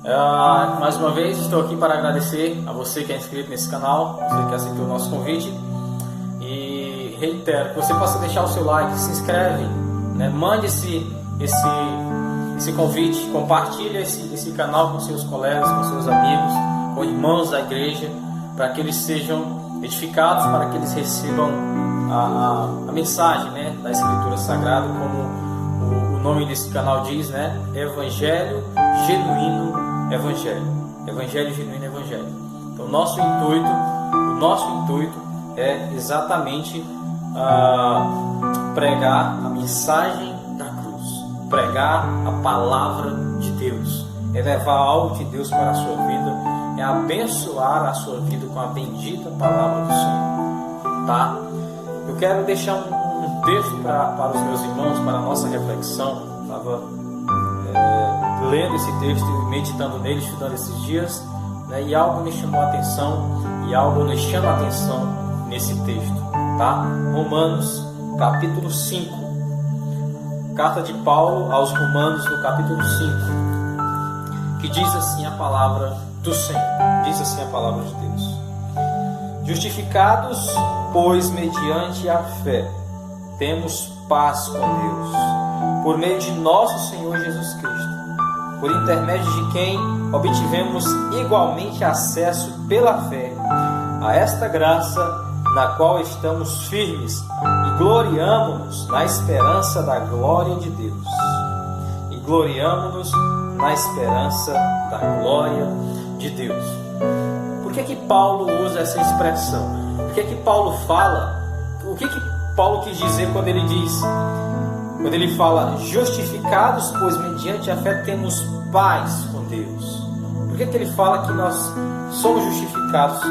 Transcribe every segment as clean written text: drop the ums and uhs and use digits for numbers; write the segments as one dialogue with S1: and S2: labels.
S1: Mais uma vez estou aqui para agradecer a você que é inscrito nesse canal, você que aceitou o nosso convite, e reitero que você possa deixar o seu like, se inscreve, né? Mande esse convite, compartilhe esse canal com seus colegas, com seus amigos, com irmãos da igreja, para que eles sejam edificados, para que eles recebam a mensagem, né, da Escritura Sagrada, como o nome desse canal diz, né? Evangelho Genuíno Evangelho. Evangelho Genuíno Evangelho. Então o nosso intuito é exatamente pregar a mensagem da cruz, pregar a palavra de Deus, é levar algo de Deus para a sua vida, é abençoar a sua vida com a bendita palavra do Senhor, tá? Eu quero deixar um texto para os meus irmãos, para a nossa reflexão. Estava lendo esse texto e meditando nele, estudando esses dias, né? E algo me chamou a atenção, e algo nos chama a atenção nesse texto, tá? Romanos capítulo 5, carta de Paulo aos Romanos, no capítulo 5, que diz assim a palavra do Senhor, diz assim a palavra de Deus: justificados, pois, mediante a fé, temos paz com Deus, por meio de nosso Senhor Jesus Cristo, por intermédio de quem obtivemos igualmente acesso pela fé a esta graça, na qual estamos firmes e gloriamo-nos na esperança da glória de Deus. E gloriamo-nos na esperança da glória de Deus. Por que Paulo usa essa expressão? Por que Paulo fala? O que Paulo quis dizer quando ele fala justificados, pois mediante a fé temos paz com Deus? Por que ele fala que nós somos justificados,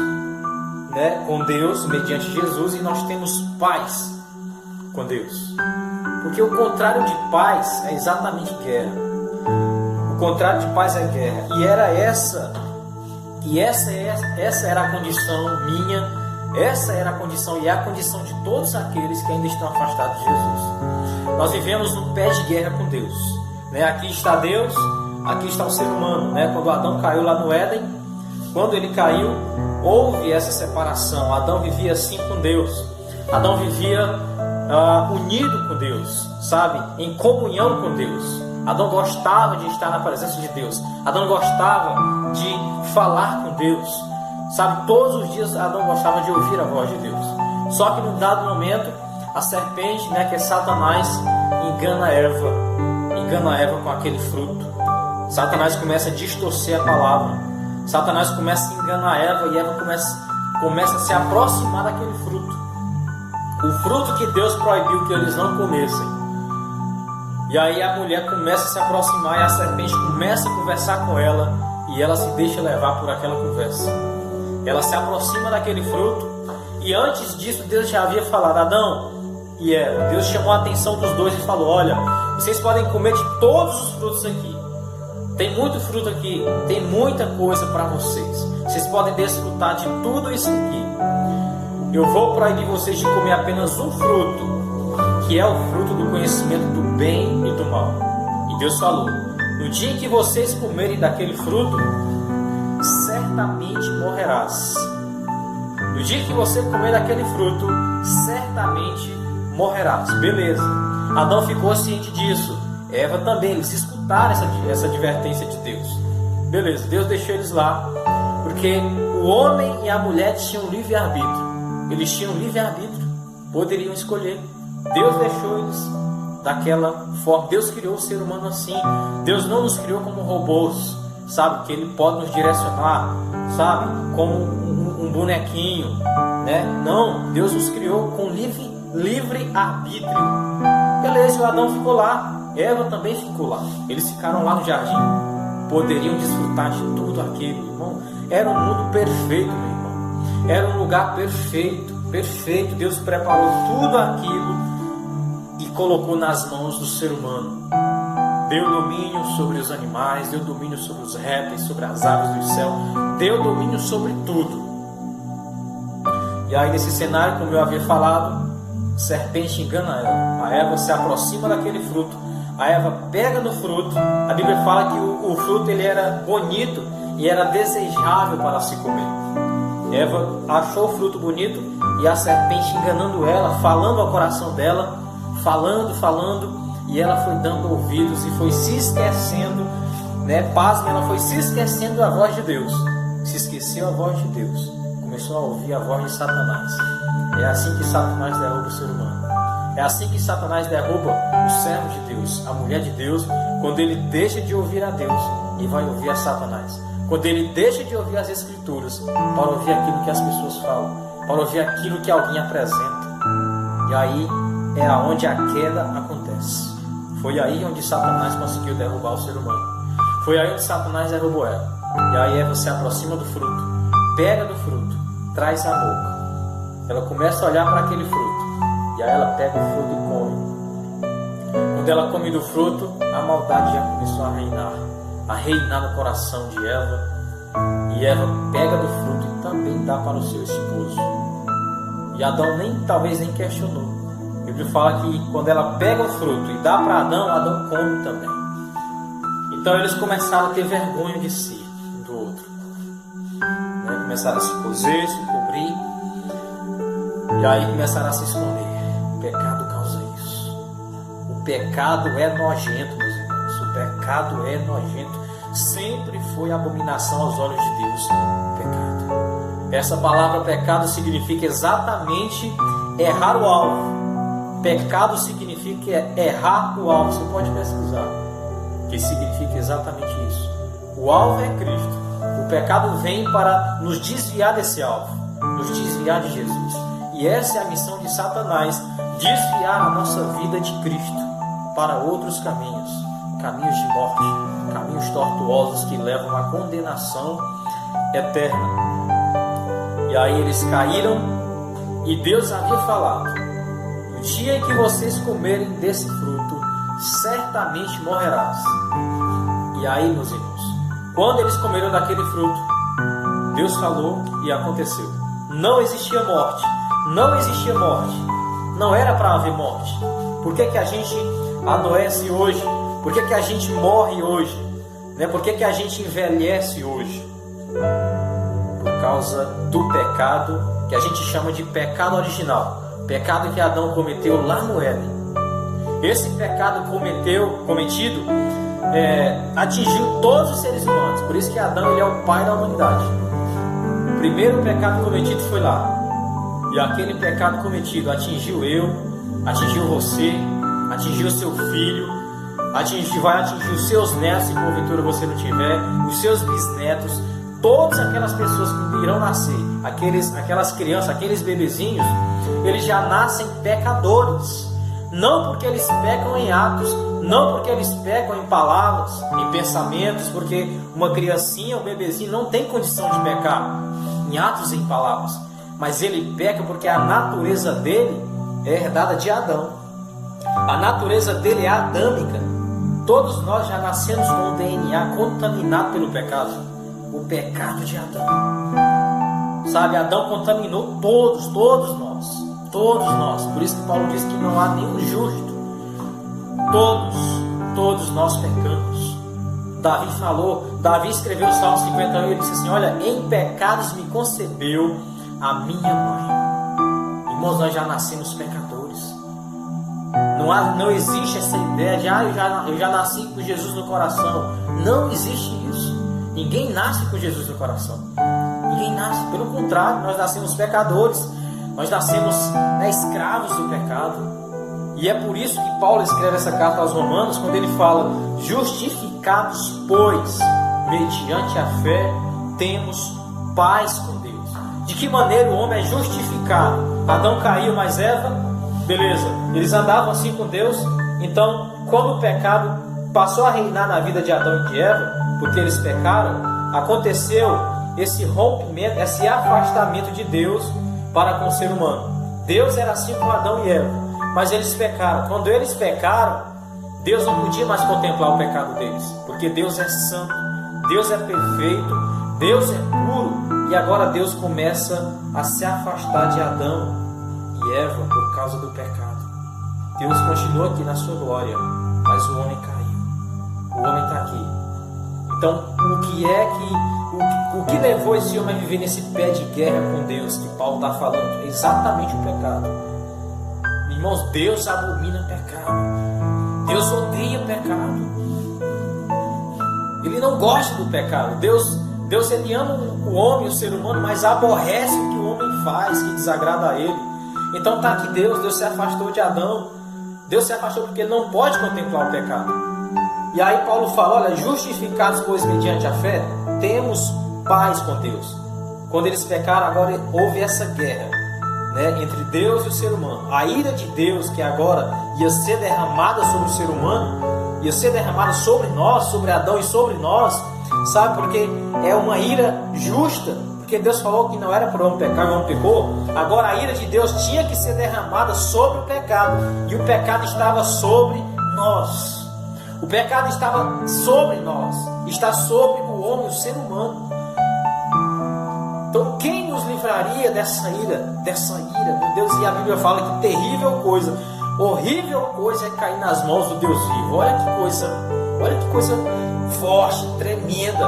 S1: né, com Deus mediante Jesus, e nós temos paz com Deus? Porque o contrário de paz é exatamente guerra. O contrário de paz é guerra. Essa era a condição minha, essa era a condição e é a condição de todos aqueles que ainda estão afastados de Jesus. Nós vivemos num pé de guerra com Deus, né? Aqui está Deus, aqui está o ser humano, né? Quando Adão caiu lá no Éden, quando ele caiu, houve essa separação. Adão vivia assim com Deus. Adão vivia unido com Deus, sabe? Em comunhão com Deus. Adão gostava de estar na presença de Deus. Adão gostava de falar com Deus, sabe? Todos os dias Adão gostava de ouvir a voz de Deus. Só que num dado momento, a serpente, né, que é Satanás, engana Eva com aquele fruto. Satanás começa a distorcer a palavra. Satanás começa a enganar Eva, e Eva começa a se aproximar daquele fruto. O fruto que Deus proibiu que eles não comessem. E aí a mulher começa a se aproximar, e a serpente começa a conversar com ela, e ela se deixa levar por aquela conversa. Ela se aproxima daquele fruto, e antes disso Deus já havia falado: Adão e Eva. Deus chamou a atenção dos dois e falou: olha, vocês podem comer de todos os frutos aqui. Tem muito fruto aqui, tem muita coisa para vocês. Vocês podem desfrutar de tudo isso aqui. Eu vou proibir vocês de comer apenas um fruto, que é o fruto do conhecimento do bem e do mal. E Deus falou: no dia em que vocês comerem daquele fruto, certamente morrerás. No dia que você comer daquele fruto, certamente morrerás. Beleza. Adão ficou ciente disso. Eva também. Eles escutaram essa advertência de Deus. Beleza. Deus deixou eles lá, porque o homem e a mulher tinham livre-arbítrio. Eles tinham livre-arbítrio. Poderiam escolher. Deus deixou eles daquela forma. Deus criou o ser humano assim. Deus não nos criou como robôs, sabe? Que Ele pode nos direcionar, sabe? Como um bonequinho, né? Não, Deus nos criou com livre-arbítrio. Beleza, o Adão ficou lá, Eva também ficou lá. Eles ficaram lá no jardim. Poderiam desfrutar de tudo aquilo, irmão. Era um mundo perfeito, meu irmão. Era um lugar perfeito, perfeito. Deus preparou tudo aquilo e colocou nas mãos do ser humano. Deu domínio sobre os animais, deu domínio sobre os répteis, sobre as aves do céu, deu domínio sobre tudo. E aí, nesse cenário, como eu havia falado, a serpente engana Eva. A Eva se aproxima daquele fruto, a Eva pega no fruto. A Bíblia fala que o o fruto ele era bonito e era desejável para se comer. Eva achou o fruto bonito e a serpente enganando ela, falando ao coração dela, falando, e ela foi dando ouvidos e foi se esquecendo, pasme, ela foi se esquecendo da voz de Deus. Se esqueceu a voz de Deus, começou a ouvir a voz de Satanás. É assim que Satanás derruba o ser humano. É assim que Satanás derruba o servo de Deus, a mulher de Deus, quando ele deixa de ouvir a Deus e vai ouvir a Satanás. Quando ele deixa de ouvir as Escrituras para ouvir aquilo que as pessoas falam, para ouvir aquilo que alguém apresenta. E aí é aonde a queda acontece. Foi aí onde Satanás conseguiu derrubar o ser humano. Foi aí onde Satanás derrubou ela. E aí Eva se aproxima do fruto, pega do fruto, traz à boca. Ela começa a olhar para aquele fruto. E aí ela pega o fruto e come. Quando ela come do fruto, a maldade já começou a reinar no coração de Eva. E Eva pega do fruto e também dá para o seu esposo. E Adão talvez nem questionou. A Bíblia fala que quando ela pega o fruto e dá para Adão, Adão come também. Então eles começaram a ter vergonha de si, um do outro. Começaram a se coser, se cobrir. E aí começaram a se esconder. O pecado causa isso. O pecado é nojento, meus irmãos. O pecado é nojento. Sempre foi abominação aos olhos de Deus. O pecado. Essa palavra pecado significa exatamente errar o alvo. Pecado significa errar o alvo. Você pode pesquisar. Que significa exatamente isso. O alvo é Cristo. O pecado vem para nos desviar desse alvo. Nos desviar de Jesus. E essa é a missão de Satanás. Desviar a nossa vida de Cristo para outros caminhos. Caminhos de morte. Caminhos tortuosos que levam à condenação eterna. E aí eles caíram. E Deus havia falado: no dia em que vocês comerem desse fruto, certamente morrerás. E aí, meus irmãos, quando eles comeram daquele fruto, Deus falou e aconteceu. Não existia morte. Não existia morte. Não era para haver morte. Por que a gente adoece hoje? Por que a gente morre hoje? Por que a gente envelhece hoje? Por causa do pecado que a gente chama de pecado original. Pecado que Adão cometeu lá no Éden. Esse pecado cometido atingiu todos os seres humanos. Por isso que Adão ele é o pai da humanidade. O primeiro pecado cometido foi lá. E aquele pecado cometido atingiu eu, atingiu você, atingiu seu filho, vai atingir os seus netos, se porventura você não tiver, os seus bisnetos, todas aquelas pessoas que irão nascer, aquelas crianças, aqueles bebezinhos, eles já nascem pecadores. Não porque eles pecam em atos, não porque eles pecam em palavras, em pensamentos, porque uma criancinha, um bebezinho não tem condição de pecar em atos e em palavras, mas ele peca porque a natureza dele é herdada de Adão. A natureza dele é adâmica. Todos nós já nascemos com o DNA contaminado pelo pecado. O pecado de Adão. Sabe, Adão contaminou todos nós. Todos nós. Por isso que Paulo diz que não há nenhum justo. Todos nós pecamos. Davi escreveu o Salmo 51 e ele disse assim: olha, em pecados me concebeu a minha mãe. Irmãos, nós já nascemos pecadores. Não existe essa ideia de eu já nasci com Jesus no coração. Não existe isso. Ninguém nasce com Jesus no coração. Ninguém nasce. Pelo contrário, nós nascemos pecadores. Nós nascemos escravos do pecado. E é por isso que Paulo escreve essa carta aos Romanos, quando ele fala: justificados, pois, mediante a fé, temos paz com Deus. De que maneira o homem é justificado? Adão caiu, mas Eva, beleza, eles andavam assim com Deus. Então, quando o pecado passou a reinar na vida de Adão e de Eva, porque eles pecaram, aconteceu esse rompimento, esse afastamento de Deus para com o ser humano. Deus era assim com Adão e Eva, mas eles pecaram. Quando eles pecaram, Deus não podia mais contemplar o pecado deles, porque Deus é santo, Deus é perfeito, Deus é puro. E agora Deus começa a se afastar de Adão e Eva por causa do pecado. Deus continua aqui na sua glória, mas o homem caiu. O homem está aqui. Então, o que levou esse homem a viver nesse pé de guerra com Deus que Paulo está falando? É exatamente o pecado. Irmãos, Deus abomina pecado. Deus odeia pecado. Ele não gosta do pecado. Deus ele ama o homem, o ser humano, mas aborrece o que o homem faz, que desagrada a ele. Então está aqui Deus se afastou de Adão. Deus se afastou porque ele não pode contemplar o pecado. E aí Paulo fala, olha, justificados pois mediante a fé, temos paz com Deus. Quando eles pecaram, agora houve essa guerra, né, entre Deus e o ser humano. A ira de Deus que agora ia ser derramada sobre o ser humano, ia ser derramada sobre nós, sobre Adão e sobre nós, sabe? Porque é uma ira justa, porque Deus falou que não era para o homem pecar, o homem pecou. Agora a ira de Deus tinha que ser derramada sobre o pecado, e o pecado estava sobre nós. O pecado estava sobre nós, está sobre o homem, o ser humano. Então quem nos livraria dessa ira, meu Deus? E a Bíblia fala que terrível coisa, horrível coisa é cair nas mãos do Deus vivo. Olha que coisa forte, tremenda,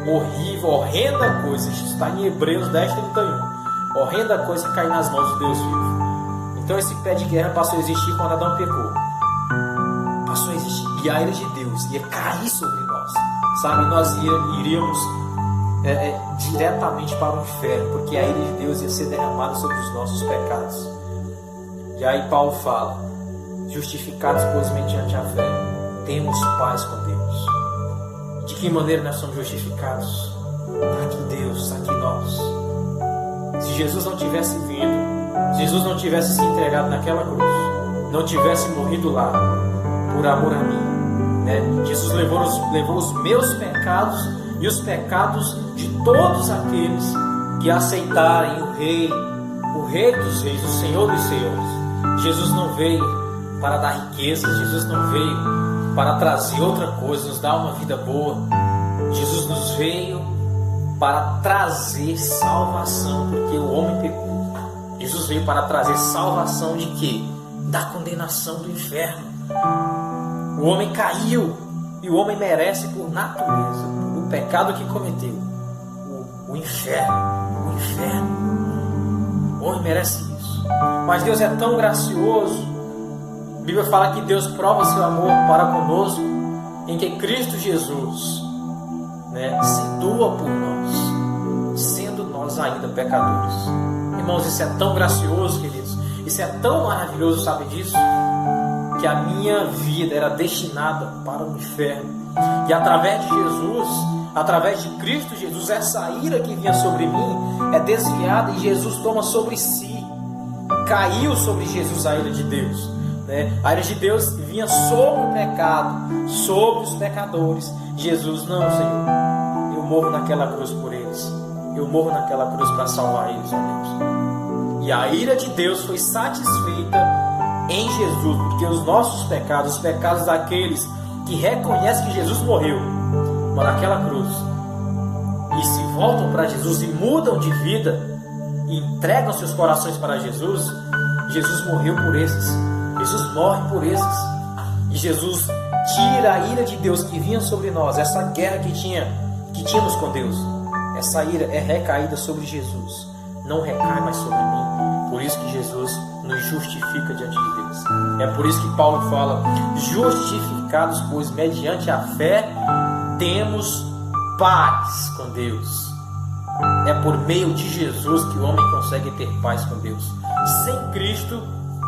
S1: horrível, horrenda coisa. Está em Hebreus 10:31. Horrenda coisa é cair nas mãos do Deus vivo. Então esse pé de guerra passou a existir quando Adão pecou. Passou a existir. E a ira de Deus ia cair sobre nós, sabe? Nós iríamos diretamente para o inferno, porque a ira de Deus ia ser derramada sobre os nossos pecados. E aí Paulo fala, justificados pois mediante a fé, temos paz com Deus. De que maneira nós somos justificados? Está aqui Deus, está aqui nós. Se Jesus não tivesse vindo, se Jesus não tivesse se entregado naquela cruz, não tivesse morrido lá, por amor a mim, né? Jesus levou os meus pecados e os pecados de todos aqueles que aceitarem o Rei dos Reis, o Senhor dos Senhores. Jesus não veio para dar riquezas, Jesus não veio para trazer outra coisa, nos dar uma vida boa. Jesus nos veio para trazer salvação, porque o homem pecou. Jesus veio para trazer salvação de quê? Da condenação do inferno. O homem caiu e o homem merece por natureza, o pecado que cometeu, o inferno. O homem merece isso. Mas Deus é tão gracioso. A Bíblia fala que Deus prova seu amor para conosco em que Cristo Jesus, né, se doa por nós, sendo nós ainda pecadores. Irmãos, isso é tão gracioso, queridos. Isso é tão maravilhoso, sabe disso? Que a minha vida era destinada para o inferno. E através de Jesus, através de Cristo Jesus, essa ira que vinha sobre mim é desviada e Jesus toma sobre si. Caiu sobre Jesus a ira de Deus, né? A ira de Deus vinha sobre o pecado, sobre os pecadores. Jesus, não, Senhor, eu morro naquela cruz por eles. Eu morro naquela cruz para salvar eles, ó Deus. E a ira de Deus foi satisfeita em Jesus, porque os nossos pecados, os pecados daqueles que reconhecem que Jesus morreu naquela cruz e se voltam para Jesus e mudam de vida e entregam seus corações para Jesus, Jesus morreu por esses, Jesus morre por esses, e Jesus tira a ira de Deus que vinha sobre nós, essa guerra que tínhamos com Deus. Essa ira é recaída sobre Jesus, não recai mais sobre mim. Por isso que Jesus nos justifica diante de Deus. É por isso que Paulo fala, justificados, pois mediante a fé temos paz com Deus. É por meio de Jesus que o homem consegue ter paz com Deus. Sem Cristo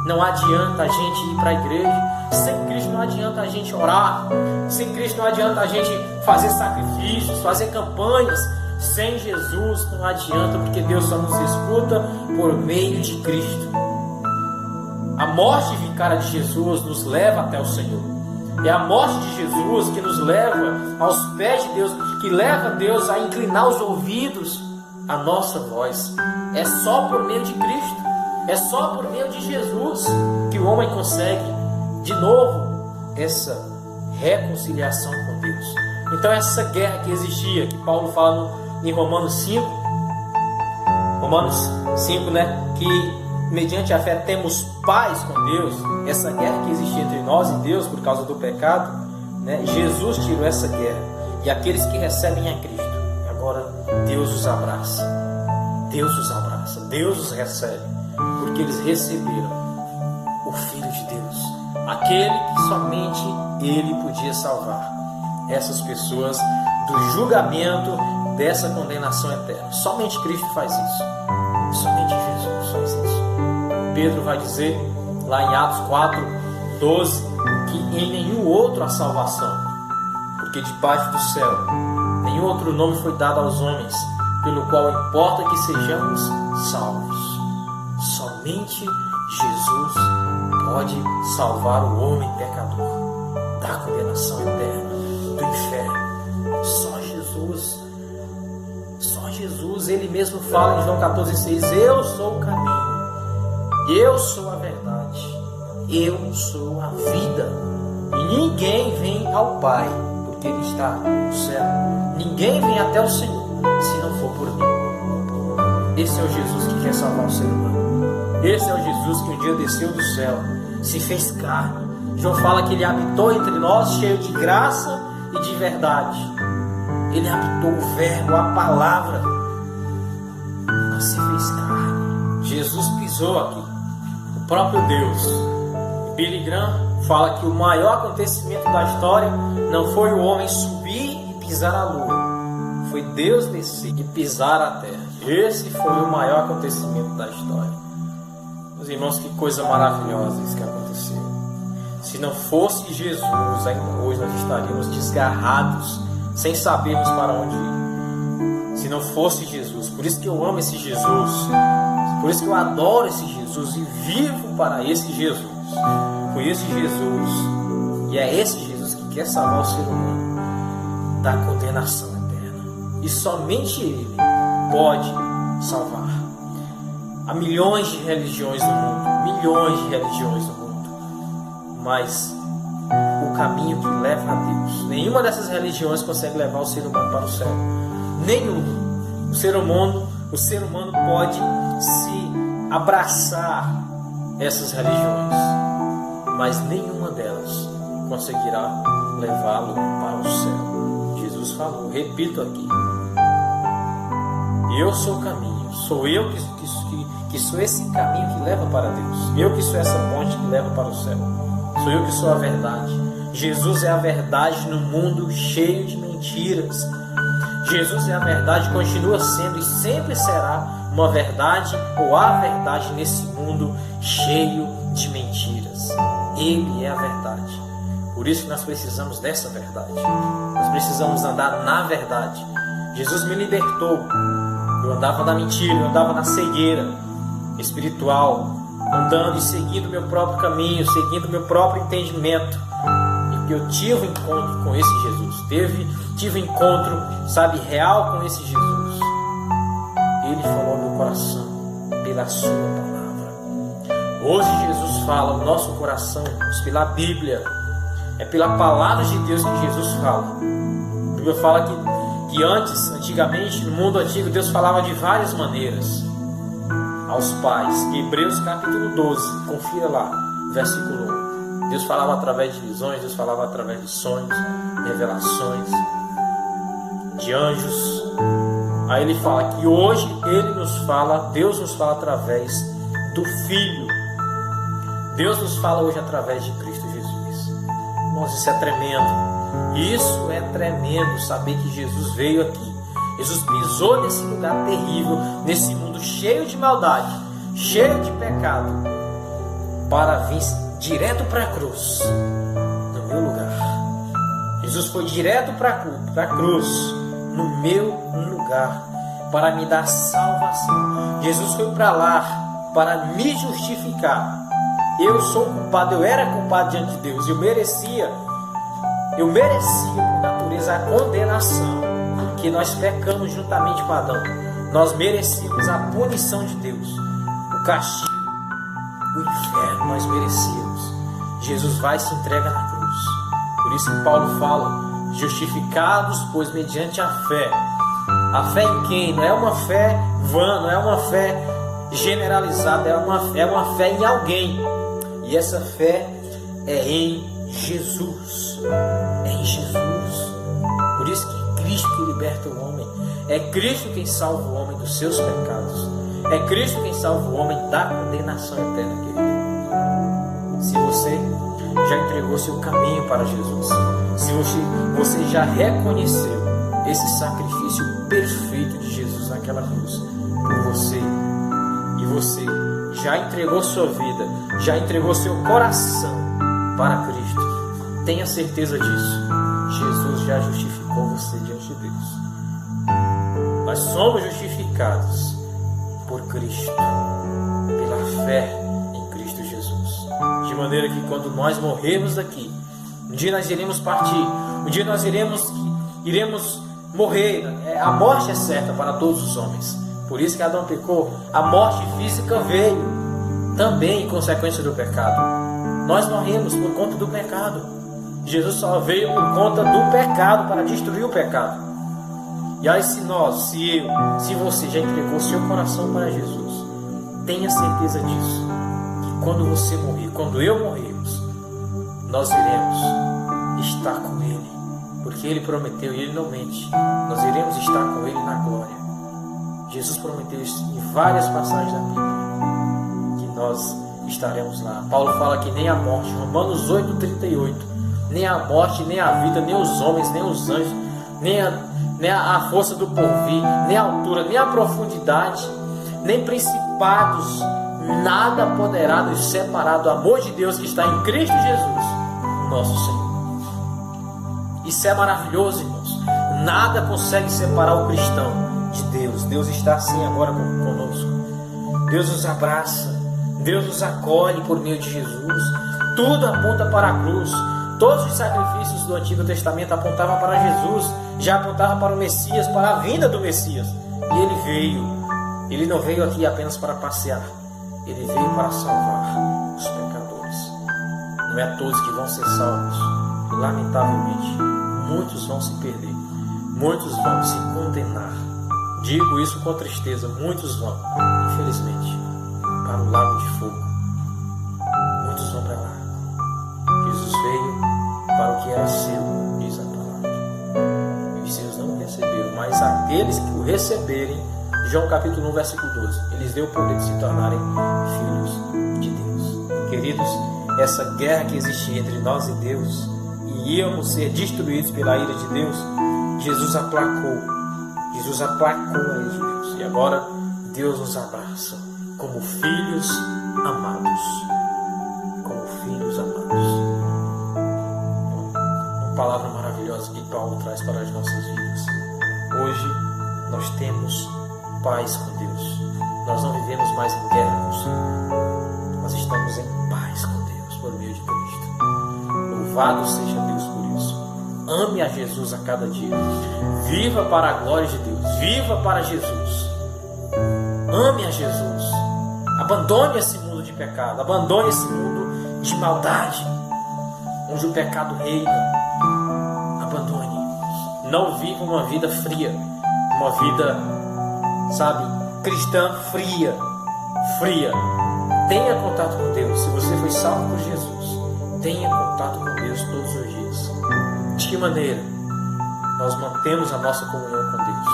S1: não adianta a gente ir para a igreja, sem Cristo não adianta a gente orar, sem Cristo não adianta a gente fazer sacrifícios, fazer campanhas. Sem Jesus não adianta, porque Deus só nos escuta por meio de Cristo. A morte vicária de Jesus nos leva até o Senhor. É a morte de Jesus que nos leva aos pés de Deus, que leva Deus a inclinar os ouvidos à nossa voz. É só por meio de Cristo, é só por meio de Jesus que o homem consegue de novo essa reconciliação com Deus. Então essa guerra que existia, que Paulo fala em Romanos 5, né, que mediante a fé temos paz com Deus, essa guerra que existia entre nós e Deus por causa do pecado, né, Jesus tirou essa guerra. e aqueles que recebem a Cristo. E agora Deus os abraça, Deus os abraça, Deus os recebe, porque eles receberam o Filho de Deus, aquele que somente Ele podia salvar essas pessoas do julgamento, dessa condenação eterna. Somente Cristo faz isso, somente Jesus faz isso. Pedro vai dizer lá em Atos 4:12 que em nenhum outro há salvação, porque debaixo do céu nenhum outro nome foi dado aos homens pelo qual importa que sejamos salvos. Somente Jesus pode salvar o homem pecador da condenação eterna, do inferno. Só Jesus. Só Jesus. Ele mesmo fala em João 14:6: eu sou o caminho, eu sou a verdade, eu sou a vida, e ninguém vem ao Pai porque Ele está no céu. Ninguém vem até o Senhor se não for por mim. Esse é o Jesus que quer salvar o ser humano. Esse é o Jesus que um dia desceu do céu, se fez carne. João fala que Ele habitou entre nós, cheio de graça e de verdade. Ele habitou o Verbo, a palavra, mas se fez carne. Jesus pisou aqui, o próprio Deus. Billy Graham fala que o maior acontecimento da história não foi o homem subir e pisar a lua, foi Deus descer e pisar a terra. Esse foi o maior acontecimento da história. Meus irmãos, que coisa maravilhosa isso que aconteceu. Se não fosse Jesus, ainda hoje nós estaríamos desgarrados, sem sabermos para onde ir. Se não fosse Jesus, por isso que eu amo esse Jesus, por isso que eu adoro esse Jesus e vivo para esse Jesus. Foi esse Jesus, e é esse Jesus que quer salvar o ser humano da condenação eterna. E somente Ele pode salvar. Há milhões de religiões no mundo, mas o caminho que leva a Deus, nenhuma dessas religiões consegue levar o ser humano para o céu. Nenhuma. O ser humano pode se abraçar essas religiões, mas nenhuma delas conseguirá levá-lo para o céu. Jesus falou, repito aqui: eu sou o caminho, sou eu que sou esse caminho que leva para Deus, eu que sou essa ponte que leva para o céu, sou eu que sou a verdade. Jesus é a verdade no mundo cheio de mentiras. Jesus é a verdade, continua sendo e sempre será uma verdade, ou a verdade nesse mundo cheio de mentiras. Ele é a verdade. Por isso que nós precisamos dessa verdade. Nós precisamos andar na verdade. Jesus me libertou. Eu andava na mentira, eu andava na cegueira espiritual, andando e seguindo meu próprio caminho, seguindo meu próprio entendimento. E eu tive um encontro com esse Jesus. Tive um encontro, real com esse Jesus. Ele falou no meu coração pela sua palavra. Hoje Jesus fala no nosso coração pela Bíblia. É pela palavra de Deus que Jesus fala. A Bíblia fala que antigamente, no mundo antigo, Deus falava de várias maneiras aos pais. Hebreus capítulo 12, confira lá, versículo 1. Deus falava através de visões, Deus falava através de sonhos, revelações, de anjos. Aí ele fala que hoje Deus nos fala através do Filho. Deus nos fala hoje através de Cristo Jesus. Irmãos, isso é tremendo. Isso é tremendo, saber que Jesus veio aqui. Jesus pisou nesse lugar terrível, nesse mundo cheio de maldade, cheio de pecado, para vir direto para a cruz, no meu lugar. Jesus foi direto para a cruz, no meu lugar, para me dar salvação. Jesus foi para lá para me justificar. Eu sou culpado, eu era culpado diante de Deus. Eu merecia por natureza a condenação, porque nós pecamos juntamente com Adão. Nós merecíamos a punição de Deus, o castigo, o inferno nós merecíamos. Jesus vai e se entrega na cruz. Por isso que Paulo fala: justificados, pois mediante a fé. A fé em quem? Não é uma fé vã, não é uma fé generalizada, é uma fé em alguém. E essa fé é em Jesus. É em Jesus. Por isso que liberta o homem. É Cristo quem salva o homem dos seus pecados. É Cristo quem salva o homem da condenação eterna, querido. Se você já entregou seu caminho para Jesus, se você já reconheceu esse sacrifício perfeito de Jesus naquela cruz por você, e você já entregou sua vida, já entregou seu coração para Cristo, tenha certeza disso. Jesus já justificou você diante de Deus. Nós somos justificados por Cristo, pela fé em Cristo Jesus. De maneira que quando nós morrermos daqui, um dia nós iremos partir, um dia nós iremos morrer. A morte é certa para todos os homens. Por isso que Adão pecou. A morte física veio também em consequência do pecado. Nós morremos por conta do pecado. Jesus só veio por conta do pecado, para destruir o pecado. E aí se você já entregou seu coração para Jesus, tenha certeza disso, que quando você morrer, quando eu morrermos, nós iremos estar com Ele, porque Ele prometeu e Ele não mente. Nós iremos estar com Ele na glória. Jesus prometeu isso em várias passagens da Bíblia, que nós estaremos lá. Paulo fala que nem a morte, Romanos 8:38, nem a morte, nem a vida, nem os homens, nem os anjos, nem a força do porvir, nem a altura, nem a profundidade, nem principados, nada poderá nos separar do amor de Deus que está em Cristo Jesus, nosso Senhor. Isso é maravilhoso, irmãos. Nada consegue separar o cristão de Deus. Deus está assim agora conosco. Deus nos abraça, Deus nos acolhe por meio de Jesus. Tudo aponta para a cruz. Todos os sacrifícios do Antigo Testamento apontavam para Jesus, já apontavam para o Messias, para a vinda do Messias. E Ele veio. Ele não veio aqui apenas para passear. Ele veio para salvar os pecadores. Não é todos que vão ser salvos. Lamentavelmente, muitos vão se perder. Muitos vão se condenar. Digo isso com tristeza. Muitos vão, infelizmente, para o lago de fogo. Muitos vão para lá. Jesus veio para o que era seu, diz a palavra. E os seus não o receberam, mas aqueles que o receberem, João capítulo 1, versículo 12, eles deu o poder de se tornarem filhos de Deus. Queridos, essa guerra que existia entre nós e Deus, e íamos ser destruídos pela ira de Deus, Jesus aplacou. Jesus aplacou a ira de Deus. E agora Deus nos abraça como filhos amados. Como filhos amados. Uma palavra maravilhosa que Paulo traz para as nossas vidas. Hoje nós temos paz com Deus. Nós não vivemos mais em guerra com o Senhor. Nós estamos em paz com Deus por meio de Cristo. Louvado seja Deus por isso. Ame a Jesus a cada dia. Viva para a glória de Deus. Viva para Jesus. Ame a Jesus. Abandone esse mundo de pecado. Abandone esse mundo de maldade, onde o pecado reina. Abandone. Não viva uma vida fria. Uma vida, cristã fria. Tenha contato com Deus. Se você foi salvo por Jesus, tenha contato com Deus todos os dias. De que maneira nós mantemos a nossa comunhão com Deus?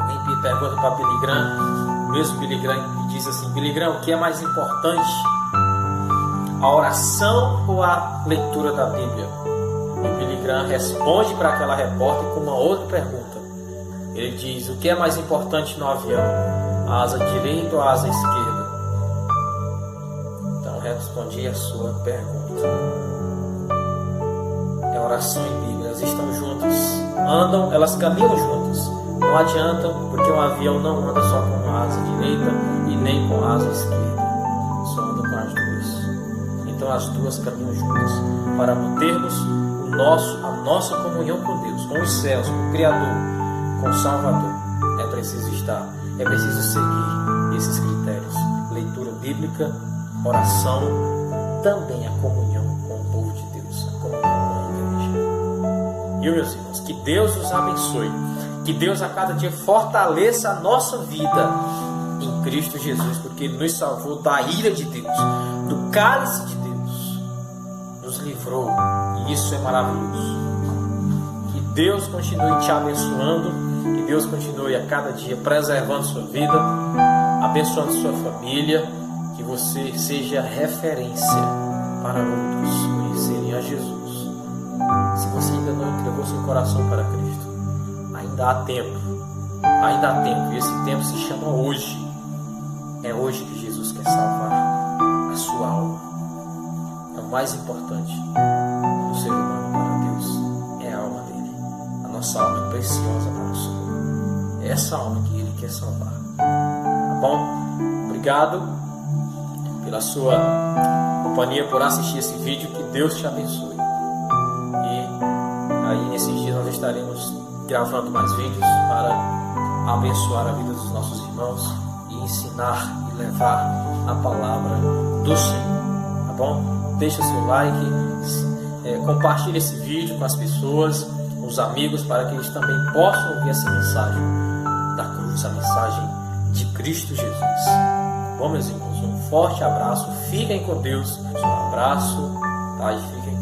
S1: Alguém pergunta para Billy Graham, o mesmo Billy Graham, e diz assim: Billy Graham, o que é mais importante? A oração ou a leitura da Bíblia? E Billy Graham responde para aquela repórter com uma outra pergunta. Ele diz: o que é mais importante no avião? A asa direita ou a asa esquerda? Então respondi a sua pergunta. É oração e Bíblia, elas estão juntas, andam, elas caminham juntas. Não adianta, porque um avião não anda só com a asa direita e nem com a asa esquerda, só anda com as duas. Então as duas caminham juntas para mantermos a nossa comunhão com Deus, com os céus, com o Criador, com o Salvador. É preciso seguir esses critérios: leitura bíblica, oração, também a comunhão com o povo de Deus, a comunhão com a igreja. E meus irmãos, que Deus os abençoe, que Deus a cada dia fortaleça a nossa vida em Cristo Jesus, porque Ele nos salvou da ira de Deus, do cálice de Deus, nos livrou, e isso é maravilhoso. Deus continue te abençoando, que Deus continue a cada dia preservando sua vida, abençoando sua família, que você seja referência para outros conhecerem a Jesus. Se você ainda não entregou seu coração para Cristo, ainda há tempo, e esse tempo se chama hoje. É hoje que Jesus quer salvar a sua alma. É o mais importante do ser humano para Deus, é a alma dele. A nossa alma é preciosa para o Senhor. É essa alma que Ele quer salvar. Tá bom? Obrigado pela sua companhia, por assistir esse vídeo. Que Deus te abençoe. E aí nesses dias nós estaremos gravando mais vídeos para abençoar a vida dos nossos irmãos e ensinar e levar a palavra do Senhor. Tá bom? Deixa o seu like, compartilhe esse vídeo com as pessoas, com os amigos, para que eles também possam ouvir essa mensagem da cruz, a mensagem de Cristo Jesus. Bom, meus irmãos, um forte abraço, fiquem com Deus, um abraço, tá? E fiquem com